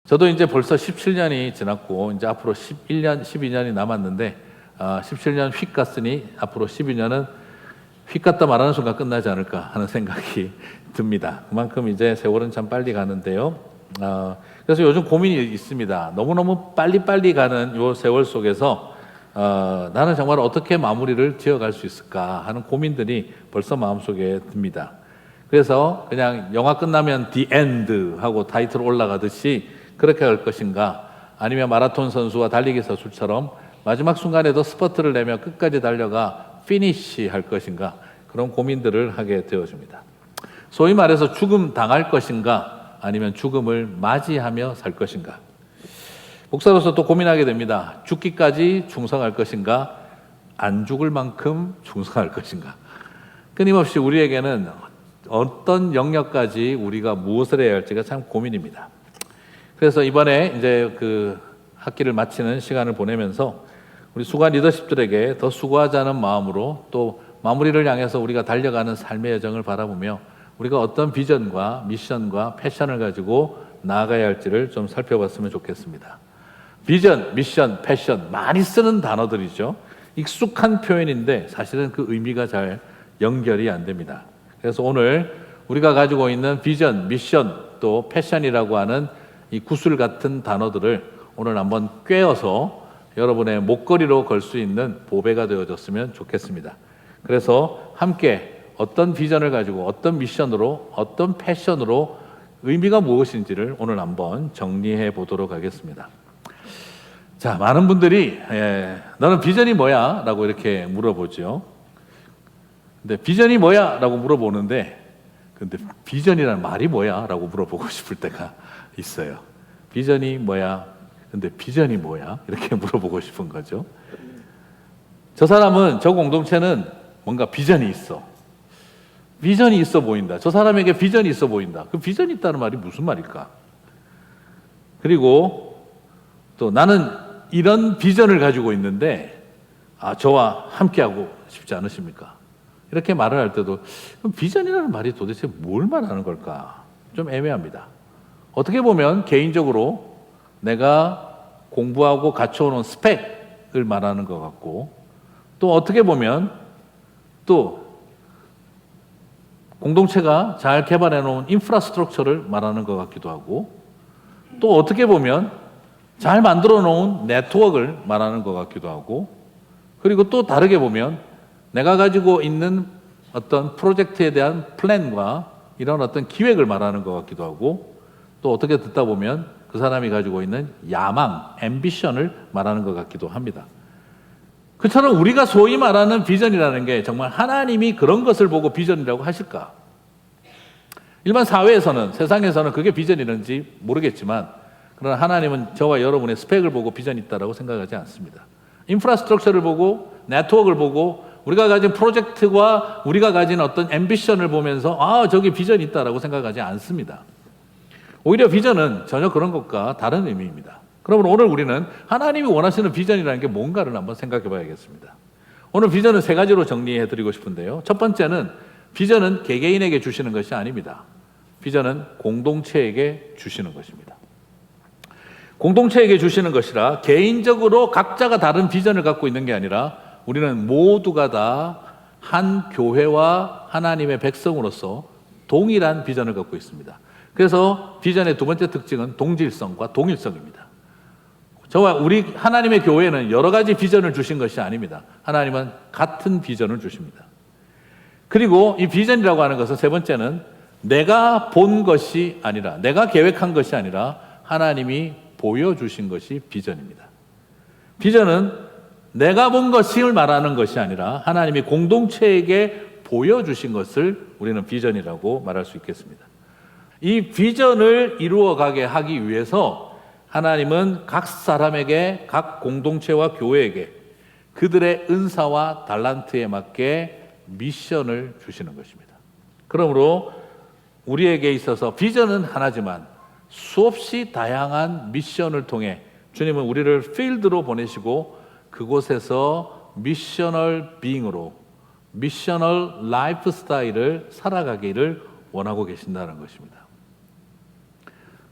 저도 이제 벌써 17년이 지났고 이제 앞으로 11년, 12년이 남았는데 17년 휙 갔으니 앞으로 12년은 휙 갔다 말하는 순간 끝나지 않을까 하는 생각이 듭니다. 그만큼 이제 세월은 참 빨리 가는데요. 그래서 요즘 고민이 있습니다. 너무너무 빨리빨리 가는 요 세월 속에서 나는 정말 어떻게 마무리를 지어갈 수 있을까 하는 고민들이 벌써 마음속에 듭니다. 그래서 그냥 영화 끝나면 The End 하고 타이틀 올라가듯이 그렇게 할 것인가, 아니면 마라톤 선수와 달리기 선수처럼 마지막 순간에도 스퍼트를 내며 끝까지 달려가 피니시 할 것인가, 그런 고민들을 하게 되어집니다. 소위 말해서 죽음 당할 것인가, 아니면 죽음을 맞이하며 살 것인가. 목사로서 또 고민하게 됩니다. 죽기까지 충성할 것인가, 안 죽을 만큼 충성할 것인가. 끊임없이 우리에게는 어떤 영역까지 우리가 무엇을 해야 할지가 참 고민입니다. 그래서 이번에 이제 그 학기를 마치는 시간을 보내면서 우리 수고한 리더십들에게 더 수고하자는 마음으로, 또 마무리를 향해서 우리가 달려가는 삶의 여정을 바라보며 우리가 어떤 비전과 미션과 패션을 가지고 나아가야 할지를 좀 살펴봤으면 좋겠습니다. 비전, 미션, 패션, 많이 쓰는 단어들이죠. 익숙한 표현인데 사실은 그 의미가 잘 연결이 안 됩니다. 그래서 오늘 우리가 가지고 있는 비전, 미션, 또 패션이라고 하는 이 구슬 같은 단어들을 오늘 한번 꿰어서 여러분의 목걸이로 걸 수 있는 보배가 되어졌으면 좋겠습니다. 그래서 함께 어떤 비전을 가지고 어떤 미션으로 어떤 패션으로 의미가 무엇인지를 오늘 한번 정리해 보도록 하겠습니다. 자, 많은 분들이 너는 비전이 뭐야? 라고 이렇게 물어보죠. 근데 비전이 뭐야? 라고 물어보는데, 근데 비전이라는 말이 뭐야? 라고 물어보고 싶을 때가 있어요. 비전이 뭐야? 근데 비전이 뭐야? 이렇게 물어보고 싶은 거죠. 저 사람은, 저 공동체는 뭔가 비전이 있어. 비전이 있어 보인다. 저 사람에게 비전이 있어 보인다. 그 비전이 있다는 말이 무슨 말일까? 그리고 또 나는 이런 비전을 가지고 있는데 저와 함께하고 싶지 않으십니까? 이렇게 말을 할 때도 비전이라는 말이 도대체 뭘 말하는 걸까? 좀 애매합니다. 어떻게 보면 개인적으로 내가 공부하고 갖춰오는 스펙을 말하는 것 같고, 또 어떻게 보면 또 공동체가 잘 개발해 놓은 인프라스트럭처를 말하는 것 같기도 하고, 또 어떻게 보면 잘 만들어 놓은 네트워크를 말하는 것 같기도 하고, 그리고 또 다르게 보면 내가 가지고 있는 어떤 프로젝트에 대한 플랜과 이런 어떤 기획을 말하는 것 같기도 하고, 또 어떻게 듣다 보면 그 사람이 가지고 있는 야망, 앰비션을 말하는 것 같기도 합니다. 그처럼 우리가 소위 말하는 비전이라는 게 정말 하나님이 그런 것을 보고 비전이라고 하실까? 일반 사회에서는, 세상에서는 그게 비전이는지 모르겠지만, 그러나 하나님은 저와 여러분의 스펙을 보고 비전이 있다고 생각하지 않습니다. 인프라스트럭처를 보고, 네트워크를 보고, 우리가 가진 프로젝트와 우리가 가진 어떤 앰비션을 보면서 저기 비전이 있다고 생각하지 않습니다. 오히려 비전은 전혀 그런 것과 다른 의미입니다. 그러면 오늘 우리는 하나님이 원하시는 비전이라는 게 뭔가를 한번 생각해 봐야겠습니다. 오늘 비전은 세 가지로 정리해 드리고 싶은데요. 첫 번째는, 비전은 개개인에게 주시는 것이 아닙니다. 비전은 공동체에게 주시는 것입니다. 공동체에게 주시는 것이라 개인적으로 각자가 다른 비전을 갖고 있는 게 아니라 우리는 모두가 다 한 교회와 하나님의 백성으로서 동일한 비전을 갖고 있습니다. 그래서 비전의 두 번째 특징은 동질성과 동일성입니다. 저와 우리 하나님의 교회는 여러 가지 비전을 주신 것이 아닙니다. 하나님은 같은 비전을 주십니다. 그리고 이 비전이라고 하는 것은 세 번째는 내가 본 것이 아니라, 내가 계획한 것이 아니라 하나님이 보여주신 것이 비전입니다. 비전은 내가 본 것을 말하는 것이 아니라 하나님이 공동체에게 보여주신 것을 우리는 비전이라고 말할 수 있겠습니다. 이 비전을 이루어가게 하기 위해서 하나님은 각 사람에게, 각 공동체와 교회에게 그들의 은사와 달란트에 맞게 미션을 주시는 것입니다. 그러므로 우리에게 있어서 비전은 하나지만 수없이 다양한 미션을 통해 주님은 우리를 필드로 보내시고 그곳에서 미셔널 빙으로, 미셔널 라이프 스타일을 살아가기를 원하고 계신다는 것입니다.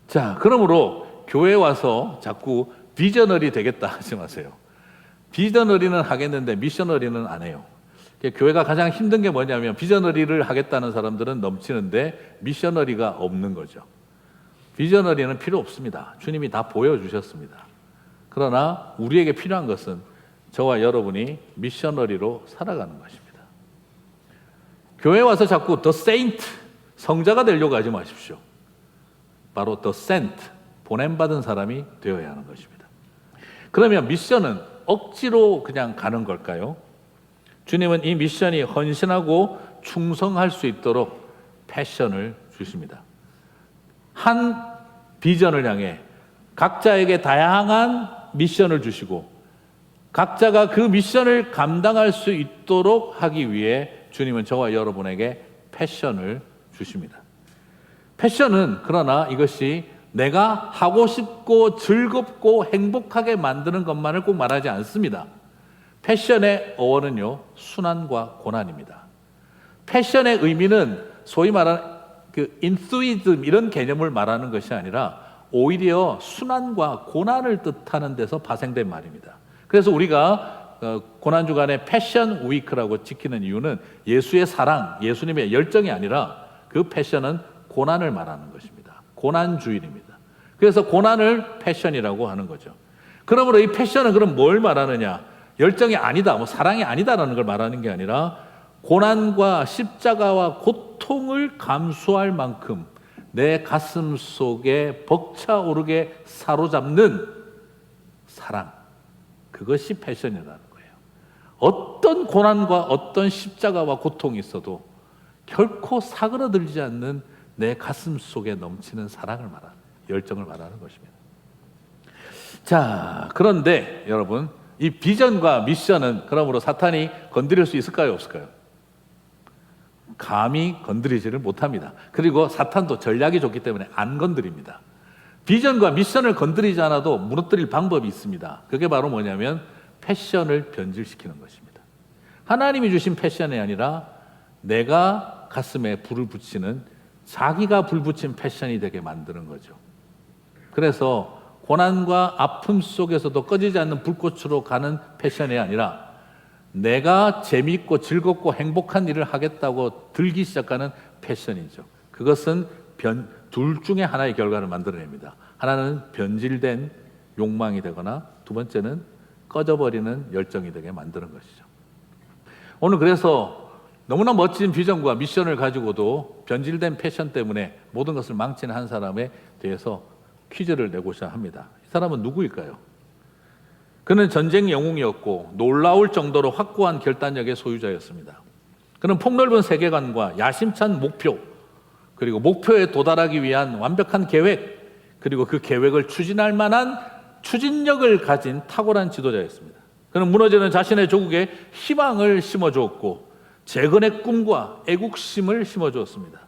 자, 그러므로 교회 와서 자꾸 비저너리 되겠다 하지 마세요. 비저너리는 하겠는데 미셔너리는 안 해요. 교회가 가장 힘든 게 뭐냐면 비저너리를 하겠다는 사람들은 넘치는데 미셔너리가 없는 거죠. 비저너리는 필요 없습니다. 주님이 다 보여주셨습니다. 그러나 우리에게 필요한 것은 저와 여러분이 미셔너리로 살아가는 것입니다. 교회 와서 자꾸 The Saint, 성자가 되려고 하지 마십시오. 바로 The Sent, 보냄받은 사람이 되어야 하는 것입니다. 그러면 미션은 억지로 그냥 가는 걸까요? 주님은 이 미션이 헌신하고 충성할 수 있도록 패션을 주십니다. 한 비전을 향해 각자에게 다양한 미션을 주시고 각자가 그 미션을 감당할 수 있도록 하기 위해 주님은 저와 여러분에게 패션을 주십니다. 패션은 그러나 이것이 내가 하고 싶고 즐겁고 행복하게 만드는 것만을 꼭 말하지 않습니다. 패션의 어원은요, 순환과 고난입니다. 패션의 의미는 소위 말하는 그 enthusiasm 이런 개념을 말하는 것이 아니라 오히려 순환과 고난을 뜻하는 데서 파생된 말입니다. 그래서 우리가 고난주간에 패션 위크라고 지키는 이유는 예수의 사랑, 예수님의 열정이 아니라 그 패션은 고난을 말하는 것입니다. 고난주일입니다. 그래서 고난을 패션이라고 하는 거죠. 그러므로 이 패션은 그럼 뭘 말하느냐? 열정이 아니다, 사랑이 아니다라는 걸 말하는 게 아니라 고난과 십자가와 고통을 감수할 만큼 내 가슴 속에 벅차오르게 사로잡는 사랑, 그것이 패션이라는 거예요. 어떤 고난과 어떤 십자가와 고통이 있어도 결코 사그러들지 않는 내 가슴 속에 넘치는 사랑을 말하는, 열정을 말하는 것입니다. 자, 그런데 여러분, 이 비전과 미션은 그러므로 사탄이 건드릴 수 있을까요, 없을까요? 감히 건드리지를 못합니다. 그리고 사탄도 전략이 좋기 때문에 안 건드립니다. 비전과 미션을 건드리지 않아도 무너뜨릴 방법이 있습니다. 그게 바로 뭐냐면 패션을 변질시키는 것입니다. 하나님이 주신 패션이 아니라 내가 가슴에 불을 붙이는, 자기가 불 붙인 패션이 되게 만드는 거죠. 그래서 고난과 아픔 속에서도 꺼지지 않는 불꽃으로 가는 패션이 아니라 내가 재미있고 즐겁고 행복한 일을 하겠다고 들기 시작하는 패션이죠. 그것은 둘 중에 하나의 결과를 만들어냅니다. 하나는 변질된 욕망이 되거나 두 번째는 꺼져버리는 열정이 되게 만드는 것이죠. 오늘 그래서 너무나 멋진 비전과 미션을 가지고도 변질된 패션 때문에 모든 것을 망치는 한 사람에 대해서 퀴즈를 내고자 합니다. 이 사람은 누구일까요? 그는 전쟁 영웅이었고 놀라울 정도로 확고한 결단력의 소유자였습니다. 그는 폭넓은 세계관과 야심찬 목표, 그리고 목표에 도달하기 위한 완벽한 계획, 그리고 그 계획을 추진할 만한 추진력을 가진 탁월한 지도자였습니다. 그는 무너지는 자신의 조국에 희망을 심어주었고 재건의 꿈과 애국심을 심어주었습니다.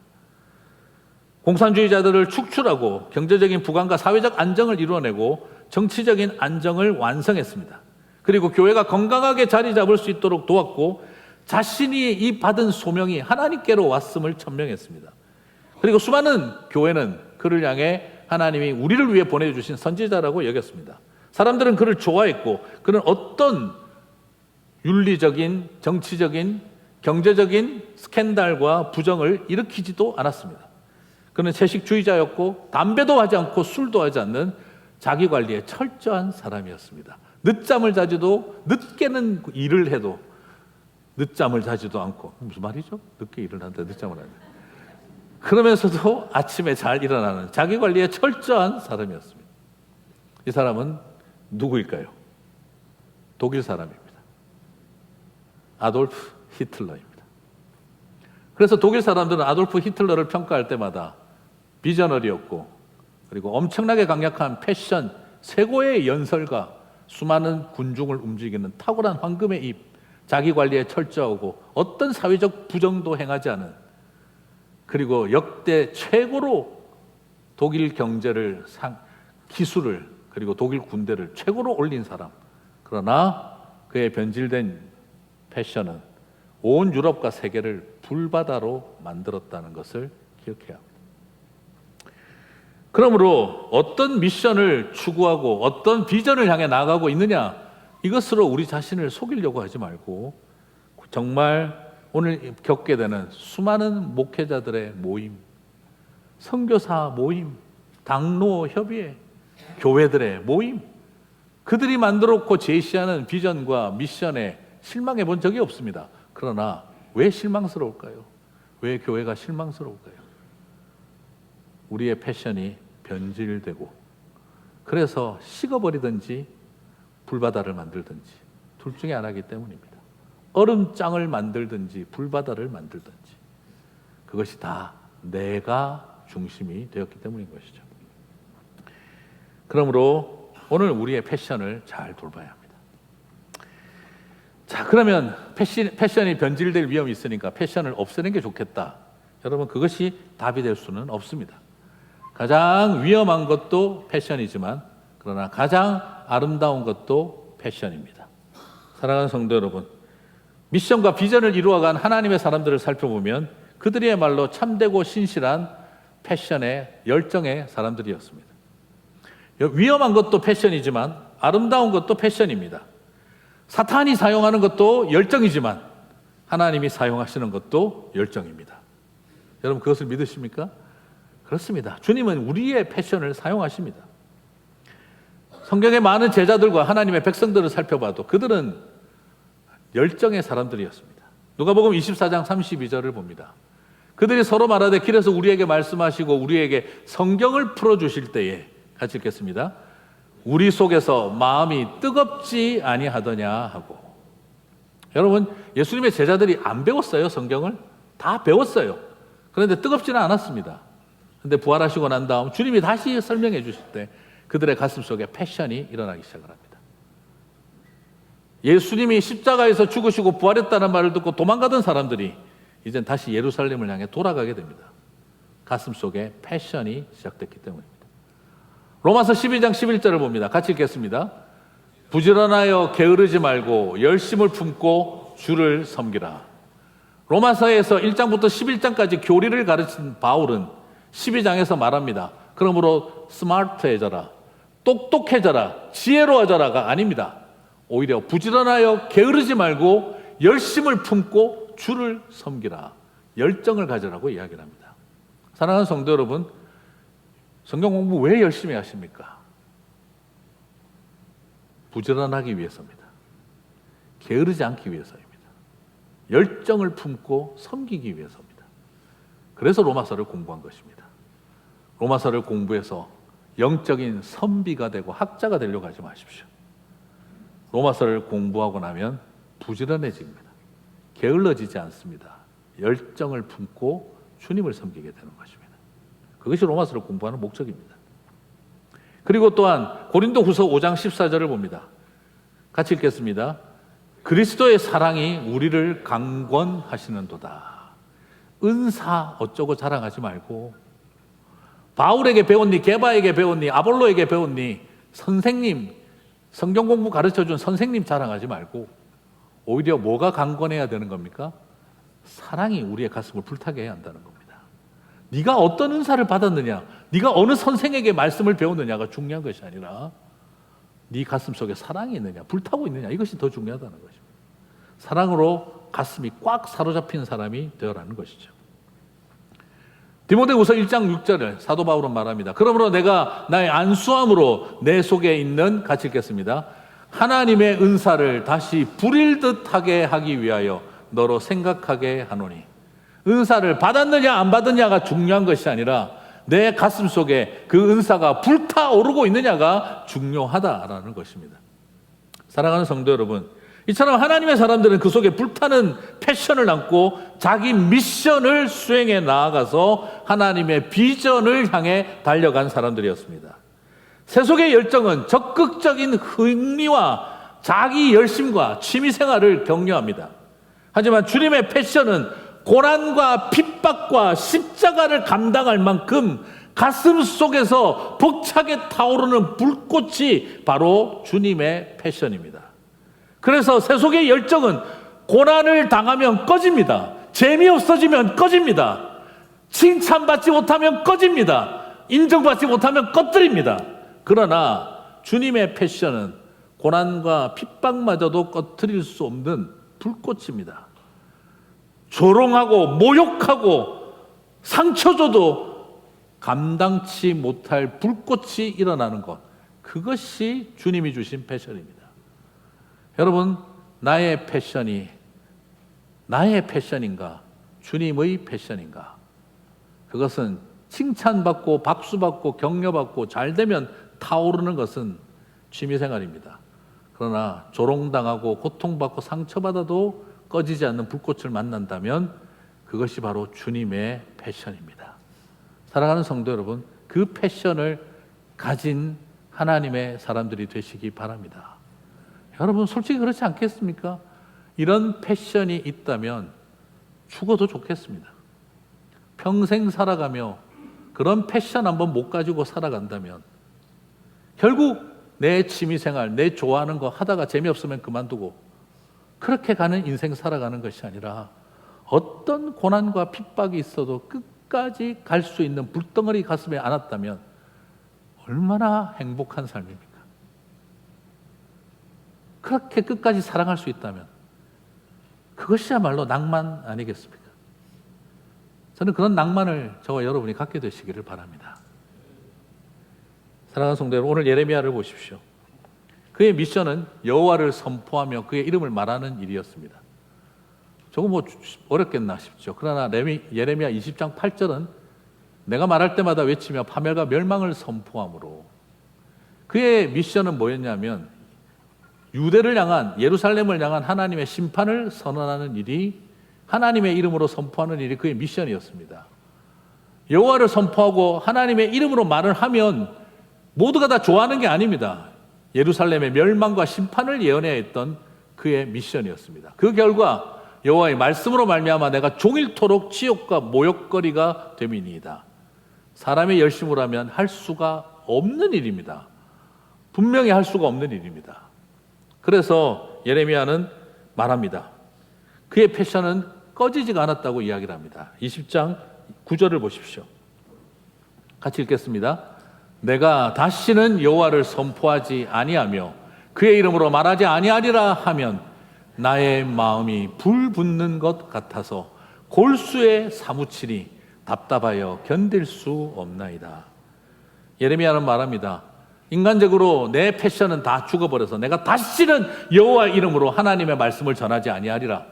공산주의자들을 축출하고 경제적인 부강과 사회적 안정을 이루어내고 정치적인 안정을 완성했습니다. 그리고 교회가 건강하게 자리 잡을 수 있도록 도왔고 자신이 이 받은 소명이 하나님께로 왔음을 천명했습니다. 그리고 수많은 교회는 그를 향해 하나님이 우리를 위해 보내주신 선지자라고 여겼습니다. 사람들은 그를 좋아했고 그는 어떤 윤리적인, 정치적인, 경제적인 스캔들과 부정을 일으키지도 않았습니다. 그는 채식주의자였고 담배도 하지 않고 술도 하지 않는 자기관리에 철저한 사람이었습니다. 늦잠을 자지도, 늦게는 일을 해도 늦잠을 자지도 않고, 무슨 말이죠? 늦게 일을 하는데 늦잠을 하는데, 그러면서도 아침에 잘 일어나는 자기관리에 철저한 사람이었습니다. 이 사람은 누구일까요? 독일 사람입니다. 아돌프 히틀러입니다. 그래서 독일 사람들은 아돌프 히틀러를 평가할 때마다 비저너리였고 그리고 엄청나게 강력한 패션, 쇠고의 연설과 수많은 군중을 움직이는 탁월한 황금의 입, 자기관리에 철저하고 어떤 사회적 부정도 행하지 않은, 그리고 역대 최고로 독일 경제를, 기술을, 그리고 독일 군대를 최고로 올린 사람. 그러나 그의 변질된 패션은 온 유럽과 세계를 불바다로 만들었다는 것을 기억해야 합니다. 그러므로 어떤 미션을 추구하고 어떤 비전을 향해 나아가고 있느냐, 이것으로 우리 자신을 속이려고 하지 말고 정말 오늘 겪게 되는 수많은 목회자들의 모임, 선교사 모임, 당로 협의회, 교회들의 모임, 그들이 만들었고 제시하는 비전과 미션에 실망해 본 적이 없습니다. 그러나 왜 실망스러울까요? 왜 교회가 실망스러울까요? 우리의 패션이 변질되고, 그래서 식어버리든지 불바다를 만들든지 둘 중에 하나이기 때문입니다. 얼음장을 만들든지 불바다를 만들든지 그것이 다 내가 중심이 되었기 때문인 것이죠. 그러므로 오늘 우리의 패션을 잘 돌봐야 합니다. 자, 그러면 패션이 변질될 위험이 있으니까 패션을 없애는 게 좋겠다. 여러분, 그것이 답이 될 수는 없습니다. 가장 위험한 것도 패션이지만 그러나 가장 아름다운 것도 패션입니다. 사랑하는 성도 여러분, 미션과 비전을 이루어간 하나님의 사람들을 살펴보면 그들이야말로 참되고 신실한 패션의 열정의 사람들이었습니다. 위험한 것도 패션이지만 아름다운 것도 패션입니다. 사탄이 사용하는 것도 열정이지만 하나님이 사용하시는 것도 열정입니다. 여러분, 그것을 믿으십니까? 그렇습니다. 주님은 우리의 패션을 사용하십니다. 성경의 많은 제자들과 하나님의 백성들을 살펴봐도 그들은 열정의 사람들이었습니다. 누가복음 24장 32절을 봅니다. 그들이 서로 말하되 길에서 우리에게 말씀하시고 우리에게 성경을 풀어주실 때에, 같이 읽겠습니다. 우리 속에서 마음이 뜨겁지 아니하더냐 하고. 여러분, 예수님의 제자들이 안 배웠어요. 성경을 다 배웠어요. 그런데 뜨겁지는 않았습니다. 그런데 부활하시고 난 다음 주님이 다시 설명해 주실 때 그들의 가슴 속에 패션이 일어나기 시작을 합니다. 예수님이 십자가에서 죽으시고 부활했다는 말을 듣고 도망가던 사람들이 이젠 다시 예루살렘을 향해 돌아가게 됩니다. 가슴 속에 패션이 시작됐기 때문입니다. 로마서 12장 11절을 봅니다. 같이 읽겠습니다. 부지런하여 게으르지 말고 열심을 품고 주를 섬기라. 로마서에서 1장부터 11장까지 교리를 가르친 바울은 12장에서 말합니다. 그러므로 스마트해져라, 똑똑해져라, 지혜로워져라가 아닙니다. 오히려 부지런하여 게으르지 말고 열심을 품고 주를 섬기라, 열정을 가지라고 이야기를 합니다. 사랑하는 성도 여러분, 성경 공부 왜 열심히 하십니까? 부지런하기 위해서입니다. 게으르지 않기 위해서입니다. 열정을 품고 섬기기 위해서입니다. 그래서 로마서를 공부한 것입니다. 로마서를 공부해서 영적인 선비가 되고 학자가 되려고 하지 마십시오. 로마서를 공부하고 나면 부지런해집니다. 게을러지지 않습니다. 열정을 품고 주님을 섬기게 되는 것입니다. 그것이 로마서를 공부하는 목적입니다. 그리고 또한 고린도후서 5장 14절을 봅니다. 같이 읽겠습니다. 그리스도의 사랑이 우리를 강권하시는도다. 은사 어쩌고 자랑하지 말고, 바울에게 배웠니, 게바에게 배웠니, 아볼로에게 배웠니, 선생님, 성경 공부 가르쳐준 선생님 자랑하지 말고 오히려 뭐가 강권해야 되는 겁니까? 사랑이 우리의 가슴을 불타게 해야 한다는 겁니다. 네가 어떤 은사를 받았느냐, 네가 어느 선생에게 말씀을 배웠느냐가 중요한 것이 아니라 네 가슴 속에 사랑이 있느냐, 불타고 있느냐, 이것이 더 중요하다는 것입니다. 사랑으로 가슴이 꽉 사로잡힌 사람이 되어라는 것이죠. 디모데후서 1장 6절을 사도 바울은 말합니다. 그러므로 내가 나의 안수함으로 내 속에 있는, 같이 읽겠습니다. 하나님의 은사를 다시 부릴 듯하게 하기 위하여 너로 생각하게 하노니. 은사를 받았느냐 안 받았느냐가 중요한 것이 아니라 내 가슴 속에 그 은사가 불타오르고 있느냐가 중요하다라는 것입니다. 사랑하는 성도 여러분, 이처럼 하나님의 사람들은 그 속에 불타는 패션을 안고 자기 미션을 수행해 나아가서 하나님의 비전을 향해 달려간 사람들이었습니다. 세속의 열정은 적극적인 흥미와 자기 열심과 취미생활을 격려합니다. 하지만 주님의 패션은 고난과 핍박과 십자가를 감당할 만큼 가슴 속에서 벅차게 타오르는 불꽃이 바로 주님의 패션입니다. 그래서 세속의 열정은 고난을 당하면 꺼집니다. 재미없어지면 꺼집니다. 칭찬받지 못하면 꺼집니다. 인정받지 못하면 꺼뜨립니다. 그러나 주님의 패션은 고난과 핍박마저도 꺼뜨릴 수 없는 불꽃입니다. 조롱하고 모욕하고 상처 줘도 감당치 못할 불꽃이 일어나는 것, 그것이 주님이 주신 패션입니다. 여러분, 나의 패션이 나의 패션인가? 주님의 패션인가? 그것은 칭찬받고 박수받고 격려받고 잘되면 타오르는 것은 취미생활입니다. 그러나 조롱당하고 고통받고 상처받아도 꺼지지 않는 불꽃을 만난다면 그것이 바로 주님의 패션입니다. 사랑하는 성도 여러분, 그 패션을 가진 하나님의 사람들이 되시기 바랍니다. 여러분, 솔직히 그렇지 않겠습니까? 이런 패션이 있다면 죽어도 좋겠습니다. 평생 살아가며 그런 패션 한번 못 가지고 살아간다면 결국 내 취미생활, 내 좋아하는 거 하다가 재미없으면 그만두고 그렇게 가는 인생 살아가는 것이 아니라 어떤 고난과 핍박이 있어도 끝까지 갈 수 있는 불덩어리 가슴에 안았다면 얼마나 행복한 삶입니까? 그렇게 끝까지 사랑할 수 있다면 그것이야말로 낭만 아니겠습니까? 저는 그런 낭만을 저와 여러분이 갖게 되시기를 바랍니다. 사랑하는 성도 여러분, 오늘 예레미야를 보십시오. 그의 미션은 여호와를 선포하며 그의 이름을 말하는 일이었습니다. 조금 뭐 어렵겠나 싶죠. 그러나 예레미야 20장 8절은 내가 말할 때마다 외치며 파멸과 멸망을 선포함으로, 그의 미션은 뭐였냐면 유대를 향한, 예루살렘을 향한 하나님의 심판을 선언하는 일이, 하나님의 이름으로 선포하는 일이 그의 미션이었습니다. 여호와를 선포하고 하나님의 이름으로 말을 하면 모두가 다 좋아하는 게 아닙니다. 예루살렘의 멸망과 심판을 예언해야 했던 그의 미션이었습니다. 그 결과 여호와의 말씀으로 말미암아 내가 종일토록 치욕과 모욕거리가 됨이니이다. 사람의 열심으로 하면 할 수가 없는 일입니다. 분명히 할 수가 없는 일입니다. 그래서 예레미야는 말합니다. 그의 패션은 꺼지지가 않았다고 이야기를 합니다. 20장 9절을 보십시오. 같이 읽겠습니다. 내가 다시는 여호와를 선포하지 아니하며 그의 이름으로 말하지 아니하리라 하면 나의 마음이 불 붙는 것 같아서 골수에 사무치니 답답하여 견딜 수 없나이다. 예레미야는 말합니다. 인간적으로 내 패션은 다 죽어버려서 내가 다시는 여호와 이름으로 하나님의 말씀을 전하지 아니하리라.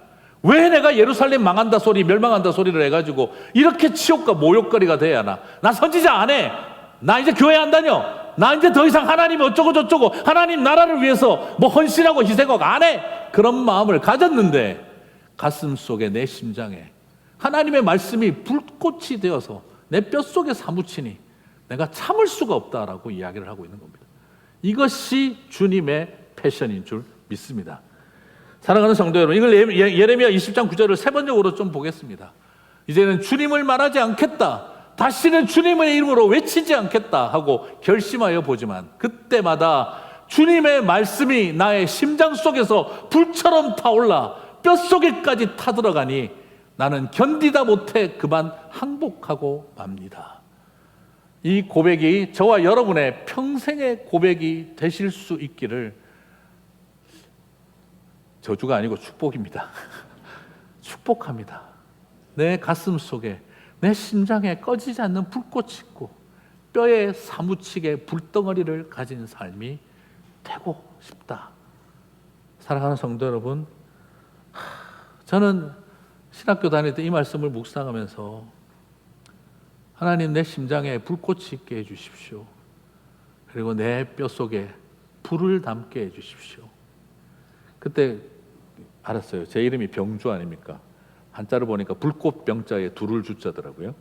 왜 내가 예루살렘 망한다 소리, 멸망한다 소리를 해가지고 이렇게 치욕과 모욕거리가 돼야 하나? 나 선지자 안 해. 나 이제 교회 안 다녀. 나 이제 더 이상 하나님 어쩌고 저쩌고 하나님 나라를 위해서 뭐 헌신하고 희생하고 안 해. 그런 마음을 가졌는데 가슴 속에, 내 심장에 하나님의 말씀이 불꽃이 되어서 내 뼛속에 사무치니 내가 참을 수가 없다라고 이야기를 하고 있는 겁니다. 이것이 주님의 패션인 줄 믿습니다. 사랑하는 성도 여러분, 이걸 예레미야 20장 9절을 세 번역으로 좀 보겠습니다. 이제는 주님을 말하지 않겠다, 다시는 주님의 이름으로 외치지 않겠다 하고 결심하여 보지만 그때마다 주님의 말씀이 나의 심장 속에서 불처럼 타올라 뼛속에까지 타들어가니 나는 견디다 못해 그만 항복하고 맙니다. 이 고백이 저와 여러분의 평생의 고백이 되실 수 있기를, 저주가 아니고 축복입니다. 축복합니다. 내 가슴 속에, 내 심장에 꺼지지 않는 불꽃이 있고 뼈에 사무치게 불덩어리를 가진 삶이 되고 싶다. 사랑하는 성도 여러분, 저는 신학교 다닐 때 이 말씀을 묵상하면서 하나님, 내 심장에 불꽃이 있게 해주십시오. 그리고 내 뼛속에 불을 담게 해주십시오. 그때 알았어요. 제 이름이 병주 아닙니까? 한자를 보니까 불꽃병자에 두를 주자더라고요.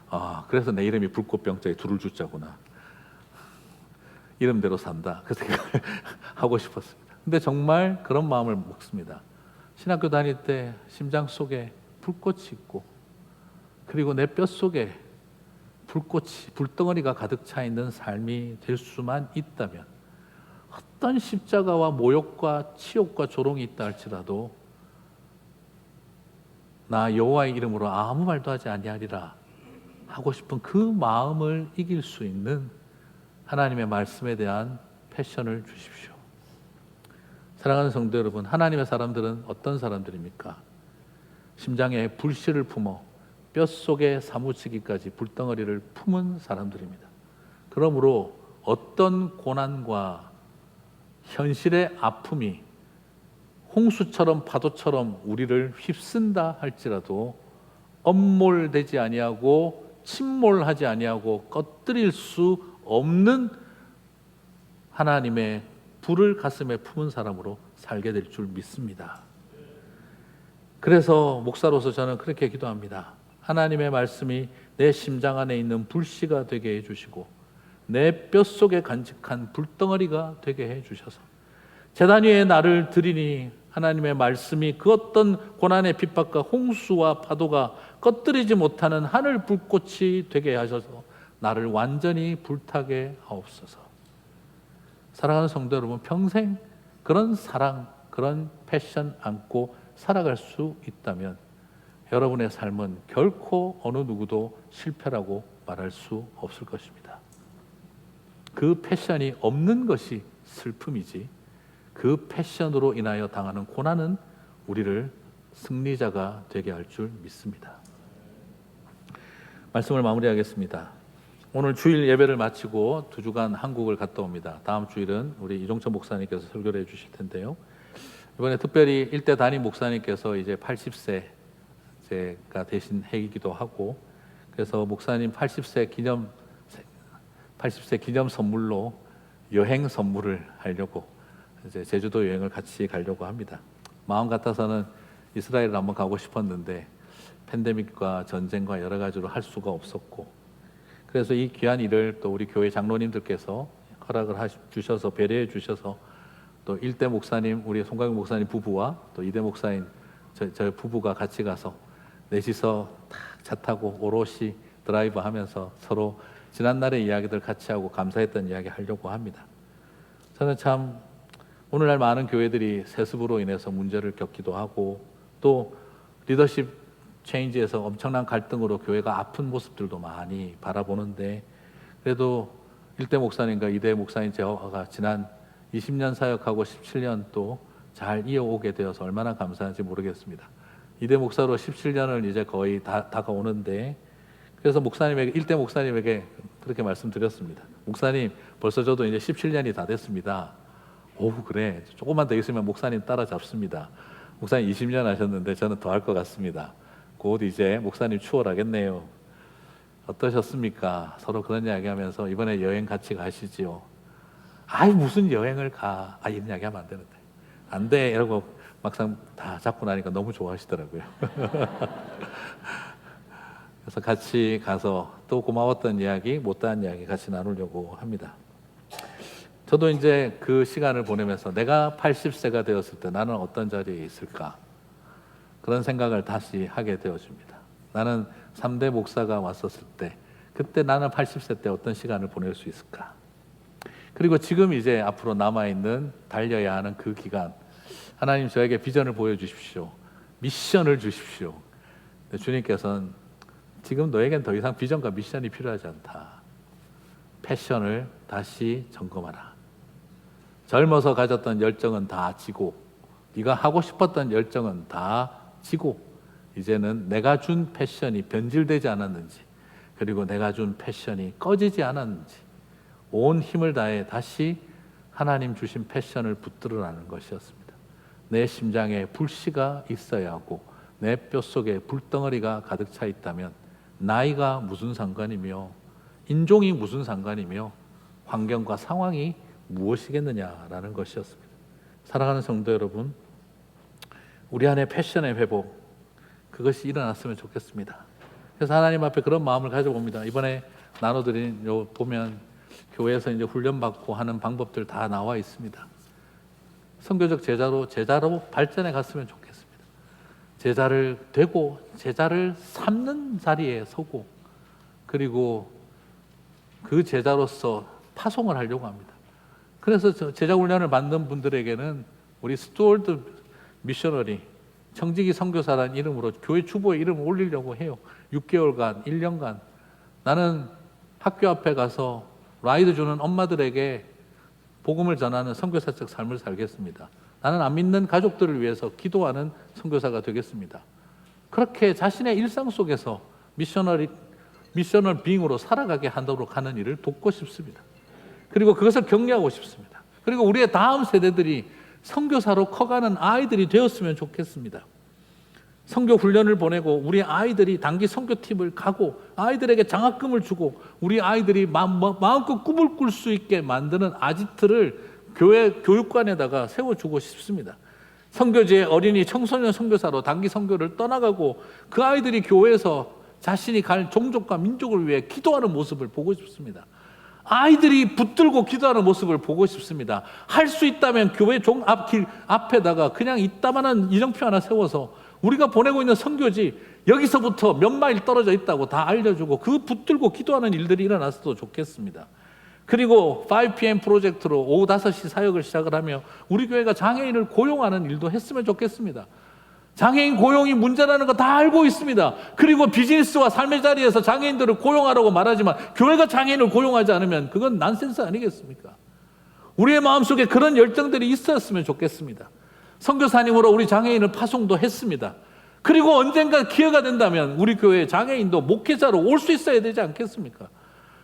아, 그래서 내 이름이 불꽃병자에 두를 주자구나. 이름대로 산다. 그 생각을 하고 싶었습니다. 근데 정말 그런 마음을 먹습니다. 신학교 다닐 때 심장 속에 불꽃이 있고 그리고 내 뼛속에 불덩어리가 가득 차 있는 삶이 될 수만 있다면, 어떤 십자가와 모욕과 치욕과 조롱이 있다 할지라도 나 여호와의 이름으로 아무 말도 하지 아니하리라 하고 싶은 그 마음을 이길 수 있는 하나님의 말씀에 대한 패션을 주십시오. 사랑하는 성도 여러분, 하나님의 사람들은 어떤 사람들입니까? 심장에 불씨를 품어 뼛속에 사무치기까지 불덩어리를 품은 사람들입니다. 그러므로 어떤 고난과 현실의 아픔이 홍수처럼 파도처럼 우리를 휩쓴다 할지라도 엄몰되지 아니하고 침몰하지 아니하고 꺼뜨릴 수 없는 하나님의 불을 가슴에 품은 사람으로 살게 될 줄 믿습니다. 그래서 목사로서 저는 그렇게 기도합니다. 하나님의 말씀이 내 심장 안에 있는 불씨가 되게 해주시고 내 뼛속에 간직한 불덩어리가 되게 해주셔서 제단 위에 나를 드리니 하나님의 말씀이 그 어떤 고난의 핍박과 홍수와 파도가 꺼뜨리지 못하는 하늘 불꽃이 되게 하셔서 나를 완전히 불타게 하옵소서. 사랑하는 성도 여러분, 평생 그런 사랑, 그런 패션 안고 살아갈 수 있다면 여러분의 삶은 결코 어느 누구도 실패라고 말할 수 없을 것입니다. 그 패션이 없는 것이 슬픔이지 그 패션으로 인하여 당하는 고난은 우리를 승리자가 되게 할 줄 믿습니다. 말씀을 마무리하겠습니다. 오늘 주일 예배를 마치고 2주간 한국을 갔다 옵니다. 다음 주일은 우리 이종천 목사님께서 설교를 해 주실 텐데요. 이번에 특별히 일대 담임 목사님께서 이제 80세가 되신 해이기도 하고, 그래서 목사님 80세 기념 선물로 여행 선물을 하려고 이제 제주도 여행을 같이 가려고 합니다. 마음 같아서는 이스라엘을 한번 가고 싶었는데 팬데믹과 전쟁과 여러 가지로 할 수가 없었고, 그래서 이 귀한 일을 또 우리 교회 장로님들께서 허락을 주셔서 배려해 주셔서 또 1대 목사님, 우리 송강용 목사님 부부와 또 2대 목사님 저 부부가 같이 가서 넷이서 차 타고 오롯이 드라이브 하면서 서로 지난날의 이야기들 같이 하고 감사했던 이야기 하려고 합니다. 저는 참 오늘날 많은 교회들이 세습으로 인해서 문제를 겪기도 하고 또 리더십 체인지에서 엄청난 갈등으로 교회가 아픈 모습들도 많이 바라보는데, 그래도 1대 목사님과 2대 목사님 제가 지난 20년 사역하고 17년 또 잘 이어오게 되어서 얼마나 감사한지 모르겠습니다. 2대 목사로 17년을 이제 거의 다가오는데, 그래서 목사님에게 1대 목사님에게 그렇게 말씀드렸습니다. 목사님, 벌써 저도 이제 17년이 다 됐습니다. 오, 그래, 조금만 더 있으면 목사님 따라잡습니다. 목사님 20년 하셨는데 저는 더 할 것 같습니다. 곧 이제 목사님 추월하겠네요. 어떠셨습니까? 서로 그런 이야기하면서 이번에 여행 같이 가시지요. 아이, 무슨 여행을 가? 이런 이야기하면 안 되는데. 안 돼, 이러고 막상 다 잡고 나니까 너무 좋아하시더라고요. 그래서 같이 가서 또 고마웠던 이야기, 못다한 이야기 같이 나누려고 합니다. 저도 이제 그 시간을 보내면서 내가 80세가 되었을 때 나는 어떤 자리에 있을까? 그런 생각을 다시 하게 되어집니다. 나는 3대 목사가 왔었을 때, 그때 나는 80세 때 어떤 시간을 보낼 수 있을까? 그리고 지금 이제 앞으로 남아있는 달려야 하는 그 기간, 하나님 저에게 비전을 보여주십시오. 미션을 주십시오. 주님께서는 지금 너에겐 더 이상 비전과 미션이 필요하지 않다. 패션을 다시 점검하라. 젊어서 가졌던 열정은 다 지고, 네가 하고 싶었던 열정은 다 지고, 이제는 내가 준 패션이 변질되지 않았는지, 그리고 내가 준 패션이 꺼지지 않았는지 온 힘을 다해 다시 하나님 주신 패션을 붙들어라는 것이었습니다. 내 심장에 불씨가 있어야 하고 내 뼛속에 불덩어리가 가득 차 있다면 나이가 무슨 상관이며 인종이 무슨 상관이며 환경과 상황이 무엇이겠느냐라는 것이었습니다. 사랑하는 성도 여러분, 우리 안에 패션의 회복, 그것이 일어났으면 좋겠습니다. 그래서 하나님 앞에 그런 마음을 가져봅니다. 이번에 나눠드린 요 보면 교회에서 이제 훈련받고 하는 방법들 다 나와 있습니다. 선교적 제자로 발전해 갔으면 좋겠습니다. 제자를 되고 제자를 삼는 자리에 서고, 그리고 그 제자로서 파송을 하려고 합니다. 그래서 제자 훈련을 받는 분들에게는 우리 스튜어드 미셔너리, 청지기 선교사라는 이름으로 교회 주보에 이름을 올리려고 해요. 6개월간, 1년간 나는 학교 앞에 가서 라이드 주는 엄마들에게 복음을 전하는 선교사적 삶을 살겠습니다. 나는 안 믿는 가족들을 위해서 기도하는 선교사가 되겠습니다. 그렇게 자신의 일상 속에서 미셔널 빙으로 살아가게 하도록 하는 일을 돕고 싶습니다. 그리고 그것을 격려하고 싶습니다. 그리고 우리의 다음 세대들이 선교사로 커가는 아이들이 되었으면 좋겠습니다. 선교 훈련을 보내고 우리 아이들이 단기 선교팀을 가고 아이들에게 장학금을 주고 우리 아이들이 마음껏 꿈을 꿀 수 있게 만드는 아지트를 교회 교육관에다가 세워주고 싶습니다. 선교지의 어린이 청소년 선교사로 단기 선교를 떠나가고 그 아이들이 교회에서 자신이 갈 종족과 민족을 위해 기도하는 모습을 보고 싶습니다. 아이들이 붙들고 기도하는 모습을 보고 싶습니다. 할 수 있다면 교회 길 앞에다가 그냥 이따만한 이정표 하나 세워서 우리가 보내고 있는 선교지 여기서부터 몇 마일 떨어져 있다고 다 알려주고 그 붙들고 기도하는 일들이 일어났어도 좋겠습니다. 그리고 5pm 프로젝트로 오후 5시 사역을 시작을 하며 우리 교회가 장애인을 고용하는 일도 했으면 좋겠습니다. 장애인 고용이 문제라는 거 다 알고 있습니다. 그리고 비즈니스와 삶의 자리에서 장애인들을 고용하라고 말하지만 교회가 장애인을 고용하지 않으면 그건 난센스 아니겠습니까? 우리의 마음속에 그런 열정들이 있었으면 좋겠습니다. 선교사님으로 우리 장애인을 파송도 했습니다. 그리고 언젠가 기회가 된다면 우리 교회 장애인도 목회자로 올 수 있어야 되지 않겠습니까?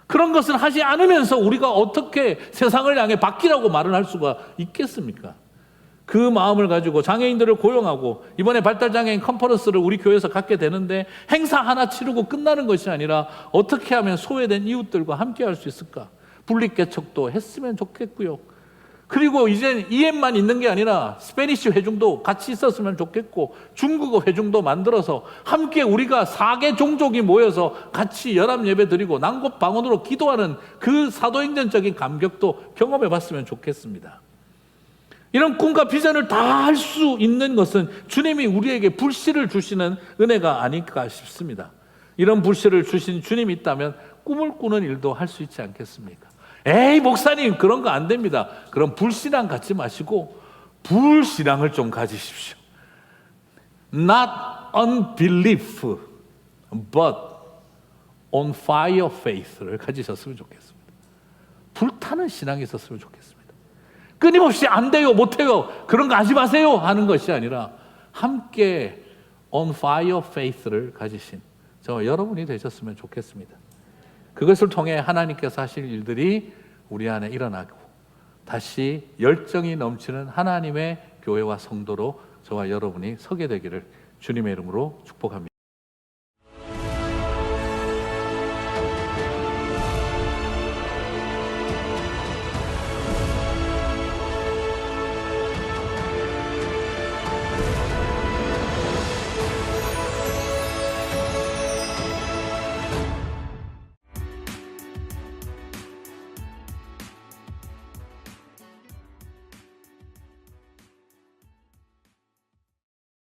그런 것을 하지 않으면서 우리가 어떻게 세상을 향해 바뀌라고 말을 할 수가 있겠습니까? 그 마음을 가지고 장애인들을 고용하고 이번에 발달장애인 컨퍼런스를 우리 교회에서 갖게 되는데 행사 하나 치르고 끝나는 것이 아니라 어떻게 하면 소외된 이웃들과 함께 할 수 있을까? 분립개척도 했으면 좋겠고요. 그리고 이제 EM만 있는 게 아니라 스페니쉬 회중도 같이 있었으면 좋겠고 중국어 회중도 만들어서 함께 우리가 4개 종족이 모여서 같이 연합 예배 드리고 난곳방언으로 기도하는 그 사도행전적인 감격도 경험해 봤으면 좋겠습니다. 이런 꿈과 비전을 다 할 수 있는 것은 주님이 우리에게 불씨를 주시는 은혜가 아닐까 싶습니다. 이런 불씨를 주신 주님이 있다면 꿈을 꾸는 일도 할 수 있지 않겠습니까? 에이 목사님 그런 거 안 됩니다. 그럼 불신앙 갖지 마시고 불신앙을 좀 가지십시오. Not unbelief but on fire faith를 가지셨으면 좋겠습니다. 불타는 신앙이 있었으면 좋겠습니다. 끊임없이 안 돼요 못해요 그런 거 하지 마세요 하는 것이 아니라 함께 on fire faith를 가지신 저와 여러분이 되셨으면 좋겠습니다. 그것을 통해 하나님께서 하실 일들이 우리 안에 일어나고 다시 열정이 넘치는 하나님의 교회와 성도로 저와 여러분이 서게 되기를 주님의 이름으로 축복합니다.